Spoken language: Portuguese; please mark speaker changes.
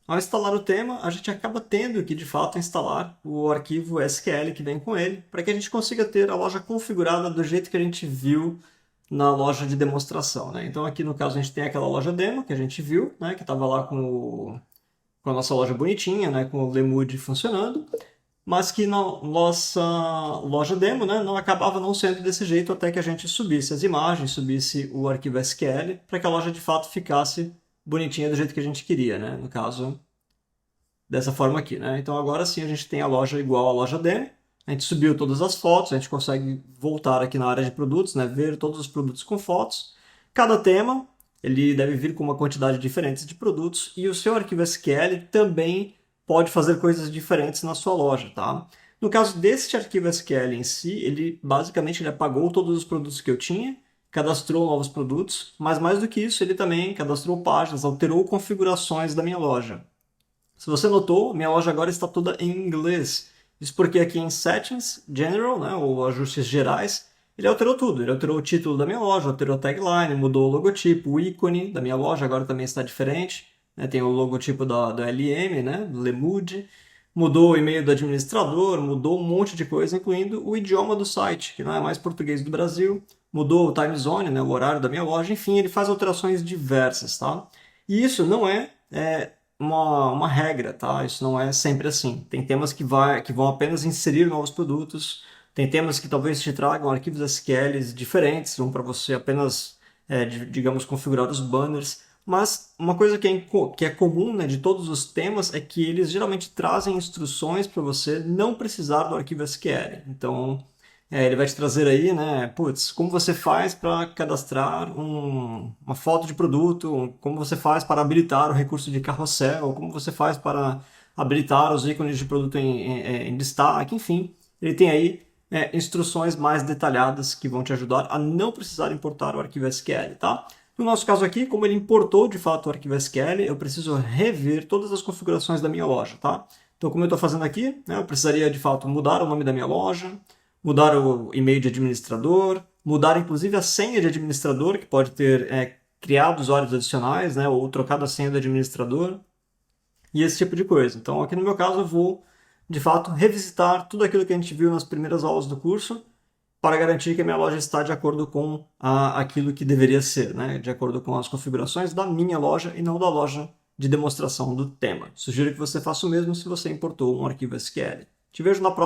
Speaker 1: Ao instalar o tema, a gente acaba tendo que, de fato, instalar o arquivo SQL que vem com ele, para que a gente consiga ter a loja configurada do jeito que a gente viu na loja de demonstração, né? Então, aqui no caso, a gente tem aquela loja demo que a gente viu, né? Que estava lá com a nossa loja bonitinha, né? Com o Lemood funcionando, mas que na nossa loja demo, né? Não acabava não sendo desse jeito até que a gente subisse as imagens, subisse o arquivo SQL, para que a loja de fato ficasse bonitinha do jeito que a gente queria, né? No caso, dessa forma aqui, né? Então agora sim a gente tem a loja igual à loja demo. A gente subiu todas as fotos, a gente consegue voltar aqui na área de produtos, né? Ver todos os produtos com fotos. Cada tema ele deve vir com uma quantidade diferente de produtos e o seu arquivo SQL também pode fazer coisas diferentes na sua loja, tá? No caso desse arquivo SQL em si, ele basicamente ele apagou todos os produtos que eu tinha, cadastrou novos produtos, mas mais do que isso, ele também cadastrou páginas, alterou configurações da minha loja. Se você notou, minha loja agora está toda em inglês. Isso porque aqui em Settings, General, né, ou ajustes gerais, ele alterou tudo. Ele alterou o título da minha loja, alterou a tagline, mudou o logotipo, o ícone da minha loja agora também está diferente. Né, tem o logotipo da LM, né, do Lemood. Mudou o e-mail do administrador, mudou um monte de coisa, incluindo o idioma do site, que não é mais português do Brasil. Mudou o time zone, né, o horário da minha loja. Enfim, ele faz alterações diversas, tá? E isso não é uma regra, tá? Isso não é sempre assim. Tem temas que vão apenas inserir novos produtos, tem temas que talvez te tragam arquivos SQLs diferentes, vão para você apenas, digamos, configurar os banners. Mas uma coisa que é comum, né, de todos os temas é que eles geralmente trazem instruções para você não precisar do arquivo SQL. Então, ele vai te trazer aí, né, putz, como você faz para cadastrar uma foto de produto, como você faz para habilitar o recurso de carrossel, como você faz para habilitar os ícones de produto em destaque, enfim. Ele tem aí instruções mais detalhadas que vão te ajudar a não precisar importar o arquivo SQL, tá? No nosso caso aqui, como ele importou de fato o arquivo SQL, eu preciso rever todas as configurações da minha loja, tá? Então, como eu estou fazendo aqui, né, eu precisaria de fato mudar o nome da minha loja, mudar o e-mail de administrador, mudar inclusive a senha de administrador, que pode ter criado usuários adicionais, né, ou trocado a senha do administrador, e esse tipo de coisa. Então, aqui no meu caso, eu vou, de fato, revisitar tudo aquilo que a gente viu nas primeiras aulas do curso, para garantir que a minha loja está de acordo com aquilo que deveria ser, né, de acordo com as configurações da minha loja e não da loja de demonstração do tema. Sugiro que você faça o mesmo se você importou um arquivo SQL. Te vejo na próxima.